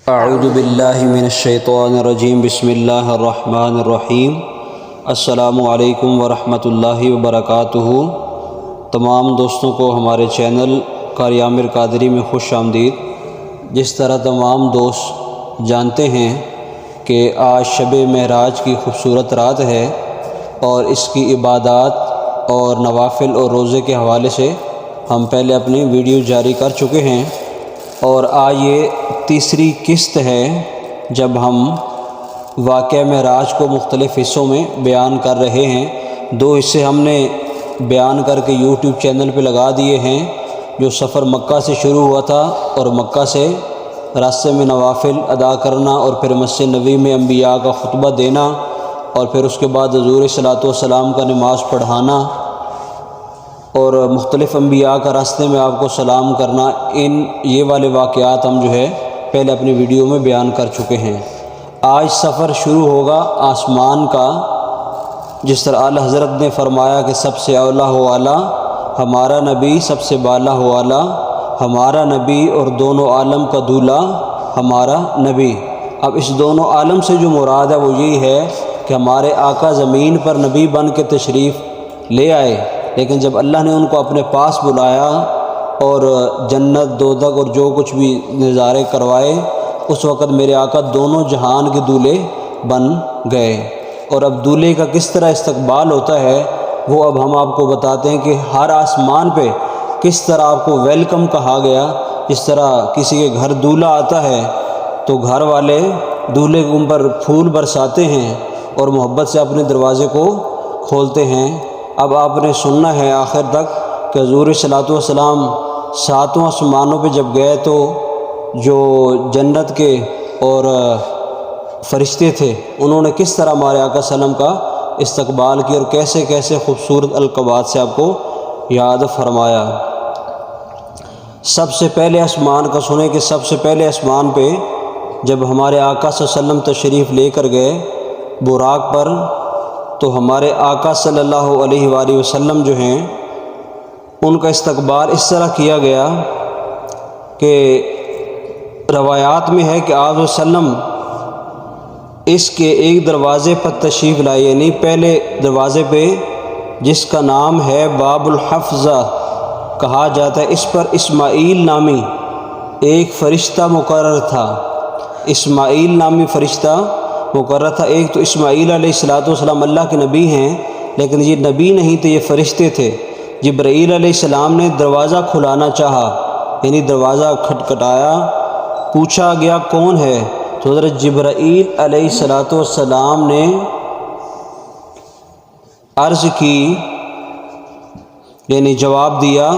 اعوذ باللہ من الشیطان الرجیم بسم اللہ الرحمن الرحیم۔ السلام علیکم ورحمۃ اللہ وبرکاتہ۔ تمام دوستوں کو ہمارے چینل قاری عامر قادری میں خوش آمدید۔ جس طرح تمام دوست جانتے ہیں کہ آج شب معراج کی خوبصورت رات ہے اور اس کی عبادات اور نوافل اور روزے کے حوالے سے ہم پہلے اپنی ویڈیو جاری کر چکے ہیں، اور آج یہ تیسری قسط ہے جب ہم واقعہ معراج کو مختلف حصوں میں بیان کر رہے ہیں۔ دو حصے ہم نے بیان کر کے یوٹیوب چینل پہ لگا دیے ہیں، جو سفر مکہ سے شروع ہوا تھا اور مکہ سے راستے میں نوافل ادا کرنا، اور پھر مسجد نبوی میں انبیاء کا خطبہ دینا، اور پھر اس کے بعد حضور صلی اللہ علیہ وسلم کا نماز پڑھانا اور مختلف انبیاء کا راستے میں آپ کو سلام کرنا۔ یہ والے واقعات ہم پہلے اپنی ویڈیو میں بیان کر چکے ہیں۔ آج سفر شروع ہوگا آسمان کا، جس طرح اعلیٰ حضرت نے فرمایا کہ سب سے اولیٰ ہو اعلیٰ ہمارا نبی، سب سے بالا ہو اعلیٰ ہمارا نبی، اور دونوں عالم کا دولہ ہمارا نبی۔ اب اس دونوں عالم سے جو مراد ہے وہ یہی ہے کہ ہمارے آقا زمین پر نبی بن کے تشریف لے آئے، لیکن جب اللہ نے ان کو اپنے پاس بلایا اور جنت دوزخ اور جو کچھ بھی نظارے کروائے، اس وقت میرے آقا دونوں جہان کے دولے بن گئے۔ اور اب دولے کا کس طرح استقبال ہوتا ہے وہ اب ہم آپ کو بتاتے ہیں کہ ہر آسمان پہ کس طرح آپ کو ویلکم کہا گیا۔ جس طرح کسی کے گھر دولہا آتا ہے تو گھر والے دولہے کے اوپر پھول برساتے ہیں اور محبت سے اپنے دروازے کو کھولتے ہیں۔ اب آپ نے سننا ہے آخر تک کہ حضور صلی اللہ علیہ وسلم ساتوں آسمانوں پہ جب گئے تو جو جنت کے اور فرشتے تھے انہوں نے کس طرح ہمارے آقا صلی اللہ علیہ وسلم کا استقبال کیا اور کیسے کیسے خوبصورت القابات سے آپ کو یاد فرمایا۔ سب سے پہلے آسمان کا سنیں کہ سب سے پہلے آسمان پہ جب ہمارے آقا صلی اللہ علیہ وسلم تشریف لے کر گئے براق پر، تو ہمارے آقا صلی اللہ علیہ وآلہ وسلم جو ہیں ان کا استقبال اس طرح کیا گیا کہ روایات میں ہے کہ آپ وسلم اس کے ایک دروازے پر تشریف لائے، یعنی پہلے دروازے پہ جس کا نام ہے باب الحفظہ کہا جاتا ہے، اس پر اسماعیل نامی ایک فرشتہ مقرر تھا۔ اسماعیل نامی فرشتہ مقرر تھا۔ ایک تو اسماعیل علیہ السلام اللہ کے نبی ہیں، لیکن یہ نبی نہیں تھے، یہ فرشتے تھے۔ جبرائیل علیہ السلام نے دروازہ کھلانا چاہا، یعنی دروازہ کھٹکھٹایا، پوچھا گیا کون ہے، تو حضرت جبرائیل علیہ السلام نے عرض کی، یعنی جواب دیا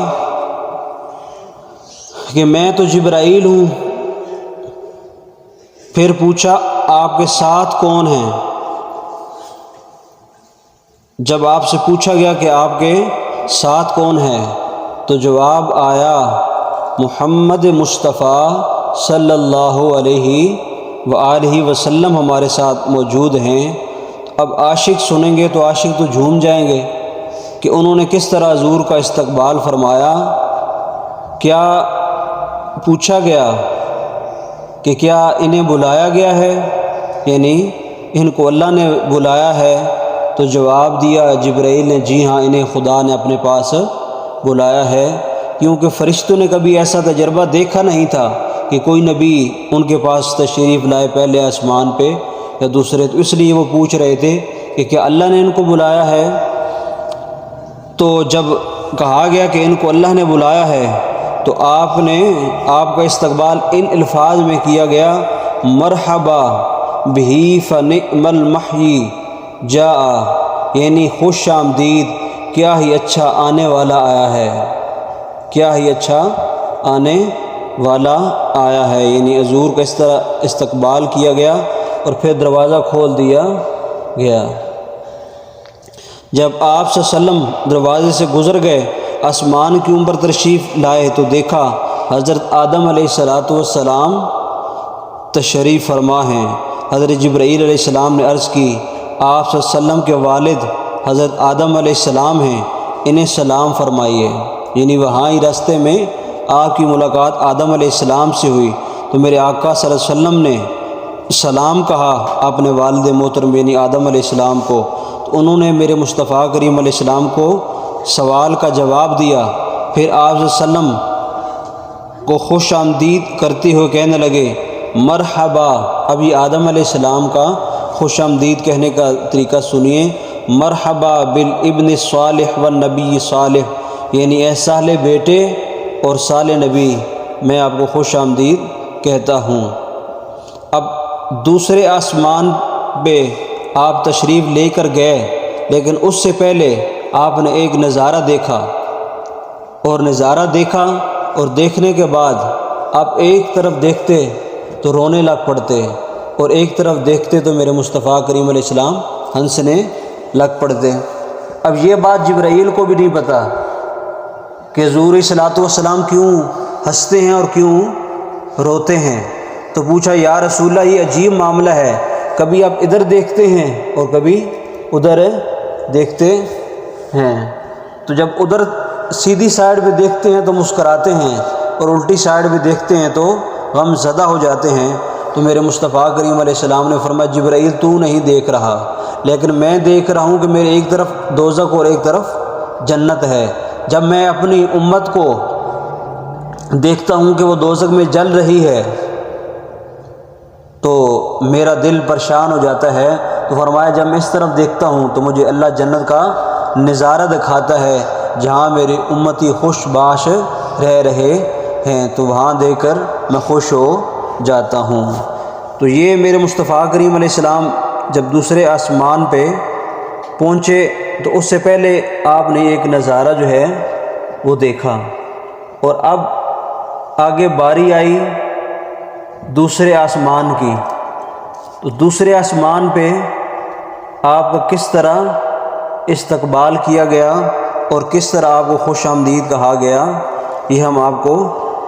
کہ میں تو جبرائیل ہوں۔ پھر پوچھا آپ کے ساتھ کون ہیں؟ جب آپ سے پوچھا گیا کہ آپ کے ساتھ کون ہے تو جواب آیا محمد مصطفیٰ صلی اللہ علیہ وآلہ وسلم ہمارے ساتھ موجود ہیں۔ اب عاشق سنیں گے تو عاشق تو جھوم جائیں گے کہ انہوں نے کس طرح حضور کا استقبال فرمایا۔ کیا پوچھا گیا کہ کیا انہیں بلایا گیا ہے، یعنی ان کو اللہ نے بلایا ہے؟ تو جواب دیا جبرائیل نے جی ہاں، انہیں خدا نے اپنے پاس بلایا ہے، کیونکہ فرشتوں نے کبھی ایسا تجربہ دیکھا نہیں تھا کہ کوئی نبی ان کے پاس تشریف لائے پہلے آسمان پہ یا دوسرے، تو اس لیے وہ پوچھ رہے تھے کہ کیا اللہ نے ان کو بلایا ہے۔ تو جب کہا گیا کہ ان کو اللہ نے بلایا ہے تو آپ کا استقبال ان الفاظ میں کیا گیا، مرحبا بہ فنعم المحیی جاء، یعنی خوش آمدید، کیا ہی اچھا آنے والا آیا ہے، کیا ہی اچھا آنے والا آیا ہے۔ یعنی حضور کا اس طرح استقبال کیا گیا اور پھر دروازہ کھول دیا گیا۔ جب آپ صلی اللہ علیہ وسلم دروازے سے گزر گئے، آسمان کے اوپر تشریف لائے تو دیکھا حضرت آدم علیہ السلام تشریف فرما ہیں۔ حضرت جبرائیل علیہ السلام نے عرض کی آپ صلی اللہ علیہ وسلم کے والد حضرت آدم علیہ السلام ہیں، انہیں سلام فرمائیے۔ یعنی وہاں ہی راستے میں آپ کی ملاقات آدم علیہ السلام سے ہوئی تو میرے آقا صلی اللہ علیہ وسلم نے سلام کہا اپنے والد محترم یعنی آدم علیہ السلام کو، تو انہوں نے میرے مصطفیٰ کریم علیہ السلام کو سوال کا جواب دیا۔ پھر آپ صلی اللہ علیہ وسلم کو خوش آمدید کرتے ہوئے کہنے لگے مرحبا۔ اب یہ آدم علیہ السلام کا خوش آمدید کہنے کا طریقہ سنیے، مرحبا بالابن الصالح والنبی صالح، یعنی اے صالح بیٹے اور صالح نبی، میں آپ کو خوش آمدید کہتا ہوں۔ اب دوسرے آسمان پہ آپ تشریف لے کر گئے، لیکن اس سے پہلے آپ نے ایک نظارہ دیکھا، اور دیکھنے کے بعد آپ ایک طرف دیکھتے تو رونے لگ پڑتے، اور ایک طرف دیکھتے تو میرے مصطفیٰ کریم علیہ السلام ہنسنے لگ پڑتے۔ اب یہ بات جبرائیل کو بھی نہیں پتہ کہ حضور صلی والسلام کیوں ہنستے ہیں اور کیوں روتے ہیں۔ تو پوچھا یا رسول اللہ یہ عجیب معاملہ ہے، کبھی آپ ادھر دیکھتے ہیں اور کبھی ادھر دیکھتے ہیں، تو جب ادھر سیدھی سائیڈ پہ دیکھتے ہیں تو مسکراتے ہیں، اور الٹی سائیڈ پہ دیکھتے ہیں تو غم زدہ ہو جاتے ہیں۔ تو میرے مصطفیٰ کریم علیہ السلام نے فرمایا جبرائیل تو نہیں دیکھ رہا، لیکن میں دیکھ رہا ہوں کہ میرے ایک طرف دوزخ اور ایک طرف جنت ہے۔ جب میں اپنی امت کو دیکھتا ہوں کہ وہ دوزخ میں جل رہی ہے تو میرا دل پریشان ہو جاتا ہے۔ تو فرمایا جب میں اس طرف دیکھتا ہوں تو مجھے اللہ جنت کا نظارہ دکھاتا ہے جہاں میری امتی خوش باش رہ رہے ہیں، تو وہاں دیکھ کر میں خوش ہو جاتا ہوں۔ تو یہ میرے مصطفیٰ کریم علیہ السلام جب دوسرے آسمان پہ پہنچے تو اس سے پہلے آپ نے ایک نظارہ جو ہے وہ دیکھا، اور اب آگے باری آئی دوسرے آسمان کی۔ تو دوسرے آسمان پہ آپ کا کس طرح استقبال کیا گیا اور کس طرح آپ کو خوش آمدید کہا گیا، یہ ہم آپ کو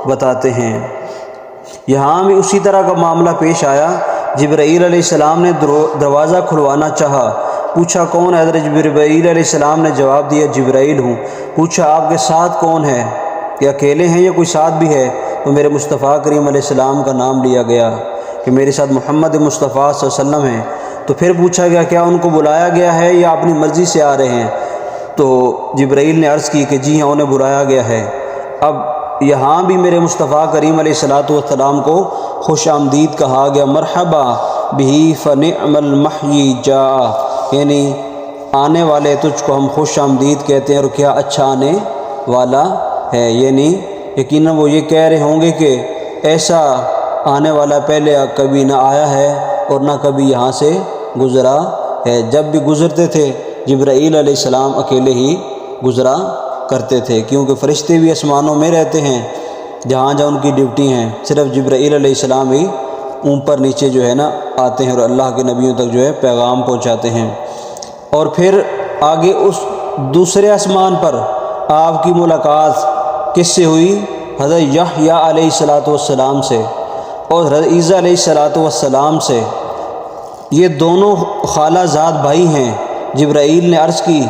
بتاتے ہیں۔ یہاں بھی اسی طرح کا معاملہ پیش آیا۔ جبرائیل علیہ السلام نے دروازہ کھلوانا چاہا، پوچھا کون ہے؟ حضرت جبرائیل علیہ السلام نے جواب دیا جبرائیل ہوں۔ پوچھا آپ کے ساتھ کون ہے، یا اکیلے ہیں یا کوئی ساتھ بھی ہے؟ تو میرے مصطفیٰ کریم علیہ السلام کا نام لیا گیا کہ میرے ساتھ محمد مصطفیٰ صلی اللہ علیہ وسلم ہیں۔ تو پھر پوچھا گیا کیا ان کو بلایا گیا ہے یا اپنی مرضی سے آ رہے ہیں؟ تو جبرائیل نے عرض کی کہ جی ہاں انہیں بلایا گیا ہے۔ اب یہاں بھی میرے مصطفیٰ کریم علیہ السلام کو خوش آمدید کہا گیا، مرحبا بہ فنعم المحیی جاء، یعنی آنے والے تجھ کو ہم خوش آمدید کہتے ہیں اور کیا اچھا آنے والا ہے، یعنی یقیناً وہ یہ کہہ رہے ہوں گے کہ ایسا آنے والا پہلے کبھی نہ آیا ہے اور نہ کبھی یہاں سے گزرا ہے۔ جب بھی گزرتے تھے جبرائیل علیہ السلام اکیلے ہی گزرا کرتے تھے، کیونکہ فرشتے بھی آسمانوں میں رہتے ہیں جہاں جہاں ان کی ڈیوٹی ہیں، صرف جبرائیل علیہ السلام ہی اوپر نیچے جو ہے نا آتے ہیں اور اللہ کے نبیوں تک جو ہے پیغام پہنچاتے ہیں۔ اور پھر آگے اس دوسرے آسمان پر آپ کی ملاقات کس سے ہوئی؟ حضرت یحییٰ علیہ السلام سے اور حضرت عیسیٰ علیہ السلام سے۔ یہ دونوں خالہ زاد بھائی ہیں۔ جبرائیل نے عرض کی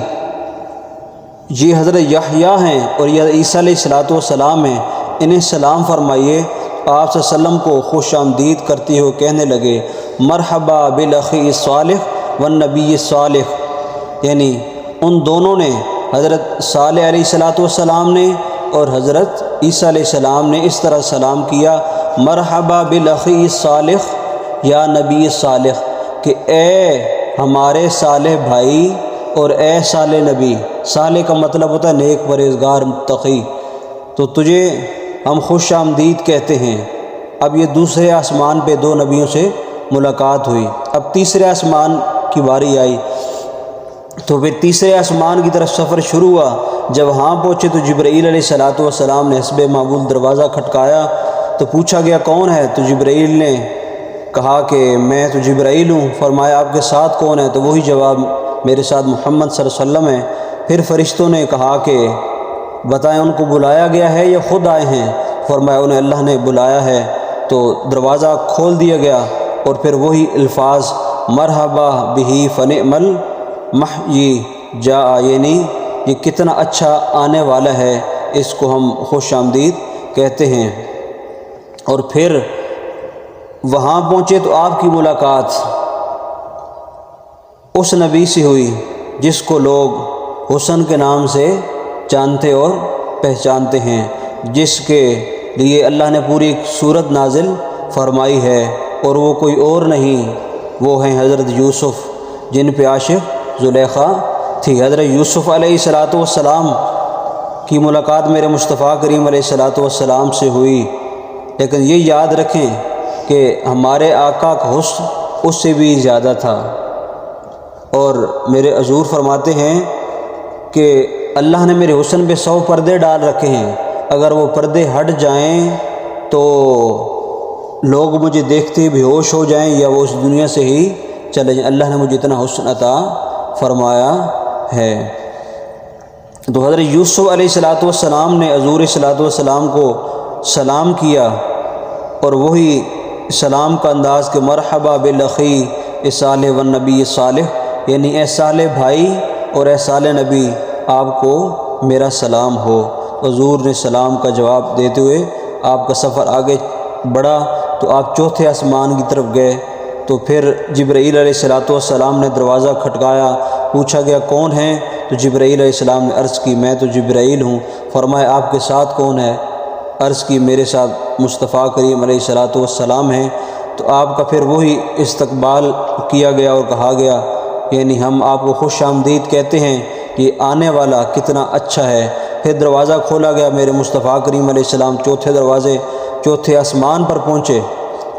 یہ حضرت یحییٰ ہیں اور یہ عیسیٰ علیہ السلام ہیں، انہیں سلام فرمائیے۔ آپ صلی اللہ علیہ وسلم کو خوش آمدید کرتے ہوئے کہنے لگے مرحبا بالاخی الصالح والنبی الصالح، یعنی ان دونوں نے حضرت صالح علیہ السلام نے اور حضرت عیسیٰ علیہ السلام نے اس طرح سلام کیا، مرحبا بالاخی الصالح یا نبی الصالح، کہ اے ہمارے صالح بھائی اور اے صالح نبی۔ صالح کا مطلب ہوتا ہے نیک، پرہیزگار، متقی، تو تجھے ہم خوش آمدید کہتے ہیں۔ اب یہ دوسرے آسمان پہ دو نبیوں سے ملاقات ہوئی۔ اب تیسرے آسمان کی باری آئی، تو پھر تیسرے آسمان کی طرف سفر شروع ہوا۔ جب وہاں پہنچے تو جبرائیل علیہ السلام نے حسب معمول دروازہ کھٹکایا، تو پوچھا گیا کون ہے؟ تو جبرائیل نے کہا کہ میں تو جبرائیل ہوں۔ فرمایا آپ کے ساتھ کون ہے؟ تو وہی جواب میرے ساتھ محمد صلی اللہ علیہ وسلم ہے۔ پھر فرشتوں نے کہا کہ بتائیں ان کو بلایا گیا ہے یا خود آئے ہیں؟ فرمایا انہیں اللہ نے بلایا ہے۔ تو دروازہ کھول دیا گیا اور پھر وہی الفاظ مرحبا بہ فنعم المحیی جاء، یعنی یہ کتنا اچھا آنے والا ہے، اس کو ہم خوش آمدید کہتے ہیں۔ اور پھر وہاں پہنچے تو آپ کی ملاقات اس نبی سے ہوئی جس کو لوگ حسن کے نام سے جانتے اور پہچانتے ہیں، جس کے لیے اللہ نے پوری ایک سورت نازل فرمائی ہے، اور وہ کوئی اور نہیں، وہ ہیں حضرت یوسف جن پہ عاشق زلیخا تھی۔ حضرت یوسف علیہ السلام کی ملاقات میرے مصطفیٰ کریم علیہ السلام سے ہوئی، لیکن یہ یاد رکھیں کہ ہمارے آقا کا حسن اس سے بھی زیادہ تھا، اور میرے حضور فرماتے ہیں کہ اللہ نے میرے حسن پہ 100 پردے ڈال رکھے ہیں، اگر وہ پردے ہٹ جائیں تو لوگ مجھے دیکھتے بے ہوش ہو جائیں یا وہ اس دنیا سے ہی چلے جائیں۔ اللہ نے مجھے اتنا حسن عطا فرمایا ہے۔ تو حضرت یوسف علیہ السلام نے حضور صلی اللہ علیہ وسلم کو سلام کیا، اور وہی سلام کا انداز کہ مرحبا بالاخی صالح والنبی صالح، یعنی اے صالح بھائی اور اے صالح نبی، آپ کو میرا سلام ہو۔ حضور نے سلام کا جواب دیتے ہوئے آپ کا سفر آگے بڑھا تو آپ چوتھے آسمان کی طرف گئے، تو پھر جبرائیل علیہ السلام نے دروازہ کھٹکایا، پوچھا گیا کون ہے؟ تو جبرائیل علیہ السلام نے عرض کی میں تو جبرائیل ہوں۔ فرمایا آپ کے ساتھ کون ہے؟ عرض کی میرے ساتھ مصطفیٰ کریم علیہ السلام ہیں۔ تو آپ کا پھر وہی استقبال کیا گیا اور کہا گیا، یعنی ہم آپ کو خوش آمدید کہتے ہیں، یہ آنے والا کتنا اچھا ہے۔ پھر دروازہ کھولا گیا، میرے مصطفیٰ کریم علیہ السلام چوتھے آسمان پر پہنچے،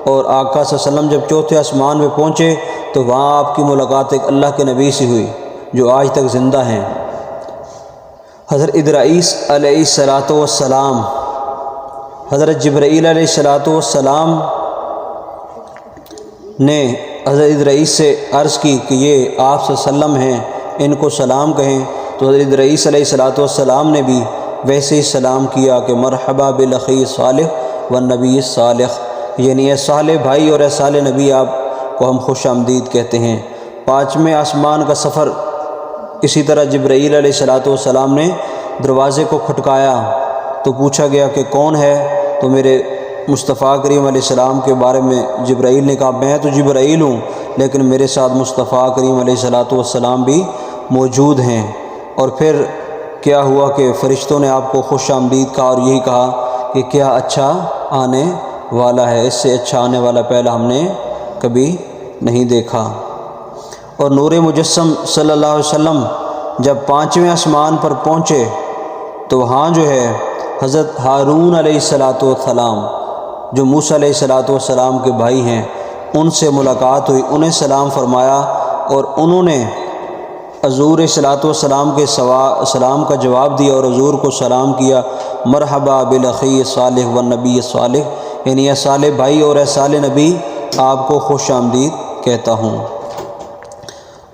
اور آقا صلی اللہ علیہ وسلم جب چوتھے آسمان پہ پہنچے تو وہاں آپ کی ملاقات ایک اللہ کے نبی سے ہوئی جو آج تک زندہ ہیں، حضرت ادریس علیہ السلام۔ حضرت جبرائیل علیہ السلام نے حضرت ادریس سے عرض کی کہ یہ آپ صلی اللہ علیہ وسلم ہیں، ان کو سلام کہیں۔ تو حضرت ادریس علیہ السلام نے بھی ویسے ہی سلام کیا کہ مرحبا بالاخی صالح والنبی صالح، یعنی اے صالح بھائی اور اے صالح نبی، آپ کو ہم خوش آمدید کہتے ہیں۔ 5ویں آسمان کا سفر اسی طرح جبرائیل علیہ السلام نے دروازے کو کھٹکایا تو پوچھا گیا کہ کون ہے؟ تو میرے مصطفیٰ کریم علیہ السلام کے بارے میں جبرائیل نے کہا میں تو جبرائیل ہوں، لیکن میرے ساتھ مصطفیٰ کریم علیہ السلام بھی موجود ہیں۔ اور پھر کیا ہوا کہ فرشتوں نے آپ کو خوش آمدید کہا اور یہی کہا کہ کیا اچھا آنے والا ہے، اس سے اچھا آنے والا پہلا ہم نے کبھی نہیں دیکھا۔ اور نور مجسم صلی اللہ علیہ وسلم جب 5ویں آسمان پر پہنچے تو وہاں جو ہے حضرت ہارون علیہ السلام جو موسیٰ علیہ السلام کے بھائی ہیں، ان سے ملاقات ہوئی، انہیں سلام فرمایا، اور انہوں نے حضور صلی اللہ علیہ وسلم کے سلام کا جواب دیا اور حضور کو سلام کیا، مرحبا بالاخی صالح والنبی صالح، یعنی اے صالح بھائی اور اے صالح نبی، آپ کو خوش آمدید کہتا ہوں۔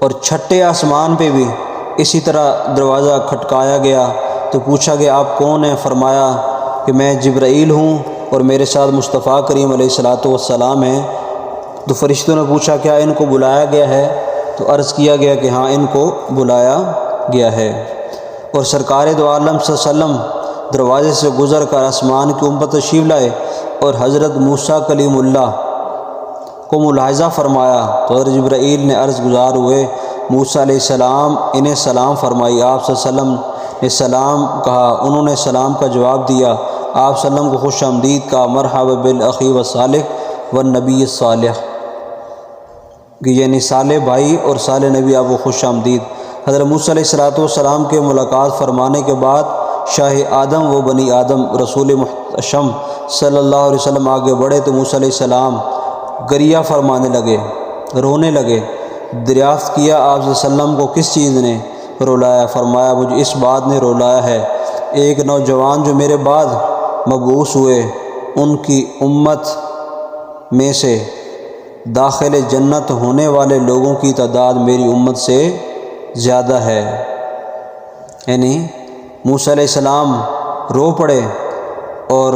اور 6ٹھے آسمان پہ بھی اسی طرح دروازہ کھٹکایا گیا تو پوچھا گیا آپ کون ہیں؟ فرمایا کہ میں جبرائیل ہوں اور میرے ساتھ مصطفیٰ کریم علیہ السلام ہیں۔ تو فرشتوں نے پوچھا کیا ان کو بلایا گیا ہے؟ تو عرض کیا گیا کہ ہاں ان کو بلایا گیا ہے۔ اور سرکار دو عالم صلی اللہ علیہ وسلم دروازے سے گزر کر آسمان کے اوپر تشریف لائے اور حضرت موسیٰ کلیم اللہ کو ملاحظہ فرمایا تو حضرت جبرائیل نے عرض گزار ہوئے موسیٰ علیہ السلام انہیں سلام فرمائی۔ آپ صلی اللہ علیہ وسلم نے سلام کہا، انہوں نے سلام کا جواب دیا، آپ صلی اللہ علیہ وسلم کو خوش آمدید کہا، مرحبا بالاخی والصالح والنبی الصالح، یعنی صالح بھائی اور صالح نبی، آپ کو خوش آمدید۔ حضرت موسیٰ علیہ السلام کے ملاقات فرمانے کے بعد شاہ آدم و بنی آدم رسول محتشم صلی اللہ علیہ وسلم آگے بڑھے تو موسیٰ علیہ السلام گریہ فرمانے لگے، رونے لگے۔ دریافت کیا آپ صلی اللہ علیہ وسلم کو کس چیز نے رلایا؟ فرمایا مجھے اس بات نے رلایا ہے، ایک نوجوان جو میرے بعد مبعوث ہوئے ان کی امت میں سے داخل جنت ہونے والے لوگوں کی تعداد میری امت سے زیادہ ہے۔ یعنی موسیٰ علیہ السلام رو پڑے، اور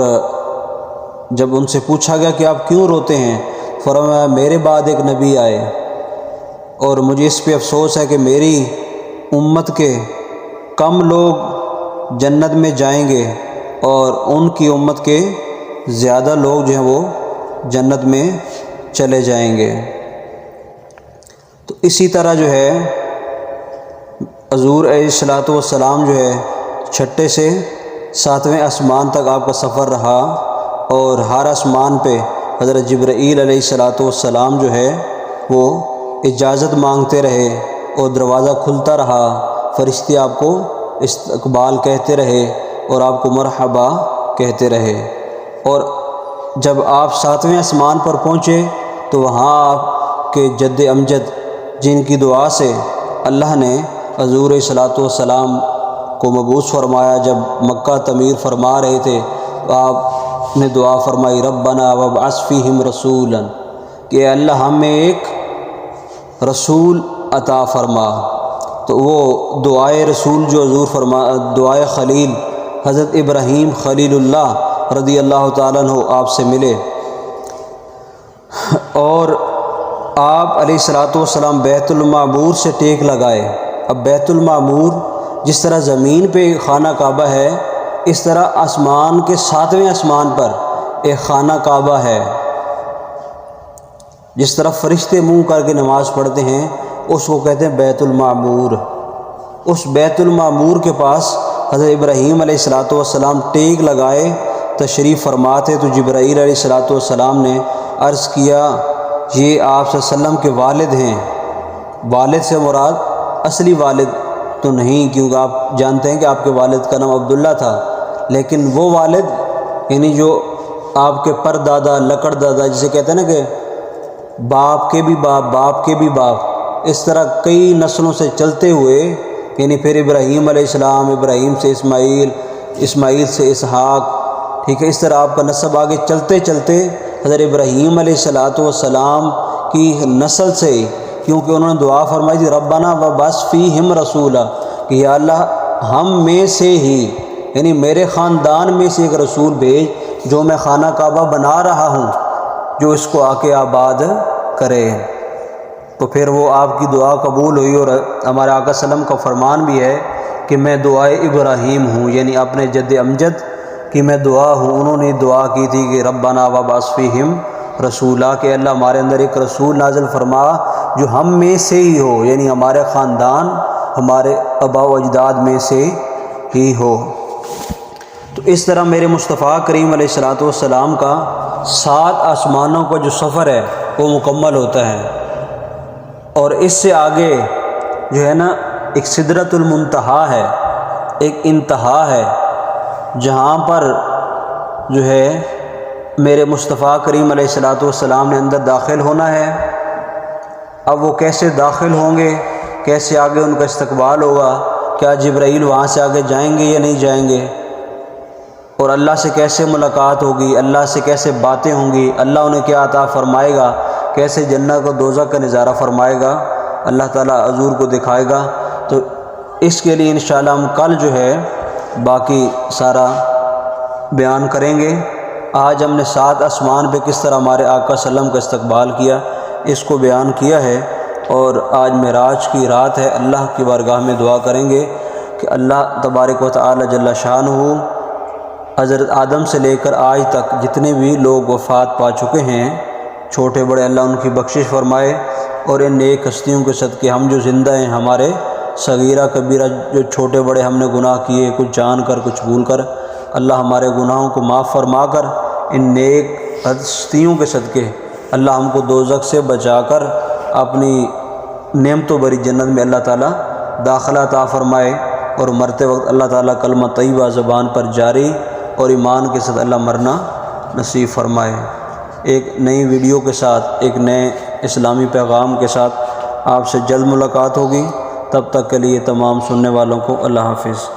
جب ان سے پوچھا گیا کہ آپ کیوں روتے ہیں؟ فرمایا میرے بعد ایک نبی آئے اور مجھے اس پہ افسوس ہے کہ میری امت کے کم لوگ جنت میں جائیں گے اور ان کی امت کے زیادہ لوگ جو ہیں وہ جنت میں چلے جائیں گے۔ تو اسی طرح جو ہے حضور علیہ الصلوۃ والسلام جو ہے چھٹے سے 7ویں آسمان تک آپ کا سفر رہا، اور ہر آسمان پہ حضرت جبرائیل علیہ الصلوۃ والسلام جو ہے وہ اجازت مانگتے رہے، اور دروازہ کھلتا رہا، فرشتے آپ کو استقبال کہتے رہے اور آپ کو مرحبا کہتے رہے۔ اور جب آپ 7ویں آسمان پر پہنچے تو وہاں آپ کے جد امجد جن کی دعا سے اللہ نے حضور علیہ الصلوۃ والسلام کو مبعوث فرمایا، جب مکہ تعمیر فرما رہے تھے تو آپ نے دعا فرمائی ربنا وابعث فیہم رسولا، کہ اللہ ہمیں ایک رسول عطا فرما۔ تو وہ دعائے رسول جو حضور دعائے خلیل حضرت ابراہیم خلیل اللہ رضی اللہ تعالیٰ عنہ آپ سے ملے، اور آپ علیہ الصلوۃ والسلام بیت المعمور سے ٹیک لگائے۔ اب بیت المعمور جس طرح زمین پہ خانہ کعبہ ہے، اس طرح آسمان کے 7ویں آسمان پر ایک خانہ کعبہ ہے۔ جس طرح فرشتے منہ کر کے نماز پڑھتے ہیں اس کو کہتے ہیں بیت المعمور۔ اس بیت المعمور کے پاس حضرت ابراہیم علیہ الصلوۃ والسلام ٹیک لگائے تشریف فرماتے، تو جبرائیل علیہ الصلوۃ والسلام نے عرض کیا یہ آپ صلی اللہ علیہ وسلم کے والد ہیں۔ والد سے مراد اصلی والد تو نہیں، کیونکہ آپ جانتے ہیں کہ آپ کے والد کا نام عبداللہ تھا، لیکن وہ والد یعنی جو آپ کے پر دادا لکڑ دادا جسے کہتے ہیں نا کہ باپ کے بھی باپ باپ کے بھی باپ، اس طرح کئی نسلوں سے چلتے ہوئے، یعنی پھر ابراہیم علیہ السلام، ابراہیم سے اسماعیل، اسماعیل سے اسحاق، ٹھیک ہے، اس طرح آپ کا نسب آگے چلتے چلتے حضرت ابراہیم علیہ الصلوۃ والسلام کی نسل سے، کیونکہ انہوں نے دعا فرمائی تھی ربنا وابعث فیہم رسولا، کہ یا اللہ ہم میں سے ہی، یعنی میرے خاندان میں سے ایک رسول بھیج جو میں خانہ کعبہ بنا رہا ہوں، جو اس کو آ کے آباد کرے۔ تو پھر وہ آپ کی دعا قبول ہوئی، اور ہمارے آقا صلی اللہ علیہ وسلم کا فرمان بھی ہے کہ میں دعائے ابراہیم ہوں، یعنی اپنے جد امجد کی میں دعا ہوں۔ انہوں نے دعا کی تھی کہ ربنا وابعث فیہم رسولا، کہ اللہ ہمارے اندر ایک رسول نازل فرما جو ہم میں سے ہی ہو، یعنی ہمارے خاندان ہمارے آباء و اجداد میں سے ہی ہو۔ تو اس طرح میرے مصطفیٰ کریم علیہ الصلوۃ والسلام کا 7 آسمانوں کا جو سفر ہے وہ مکمل ہوتا ہے، اور اس سے آگے جو ہے نا ایک سدرۃ المنتہا ہے، ایک انتہا ہے، جہاں پر جو ہے میرے مصطفیٰ کریم علیہ الصلوۃ والسلام نے اندر داخل ہونا ہے۔ اب وہ کیسے داخل ہوں گے، کیسے آگے ان کا استقبال ہوگا، کیا جبرائیل وہاں سے آگے جائیں گے یا نہیں جائیں گے، اور اللہ سے کیسے ملاقات ہوگی، اللہ سے کیسے باتیں ہوں گی، اللہ انہیں کیا عطا فرمائے گا، کیسے جنت و دوزخ کا نظارہ فرمائے گا، اللہ تعالیٰ حضور کو دکھائے گا۔ تو اس کے لیے انشاءاللہ ہم کل جو ہے باقی سارا بیان کریں گے۔ آج ہم نے 7 آسمان پہ کس طرح ہمارے آقا صلی اللہ علیہ وسلم کا استقبال کیا اس کو بیان کیا ہے، اور آج معراج کی رات ہے۔ اللہ کی بارگاہ میں دعا کریں گے کہ اللہ تبارک و تعالی جل شانہ حضرت آدم سے لے کر آج تک جتنے بھی لوگ وفات پا چکے ہیں چھوٹے بڑے، اللہ ان کی بخشش فرمائے، اور ان نیک ہستیوں کے صدقے ہم جو زندہ ہیں، ہمارے صغیرہ کبیرہ جو چھوٹے بڑے ہم نے گناہ کیے، کچھ جان کر کچھ بھول کر، اللہ ہمارے گناہوں کو معاف فرما کر ان نیک ہستیوں کے صدقے اللہ ہم کو دوزخ سے بچا کر اپنی نعمت و بری جنت میں اللہ تعالیٰ داخلہ عطا فرمائے، اور مرتے وقت اللہ تعالیٰ کلمہ طیبہ زبان پر جاری اور ایمان کے ساتھ اللہ مرنا نصیب فرمائے۔ ایک نئی ویڈیو کے ساتھ، ایک نئے اسلامی پیغام کے ساتھ آپ سے جلد ملاقات ہوگی۔ تب تک کے لیے تمام سننے والوں کو اللہ حافظ۔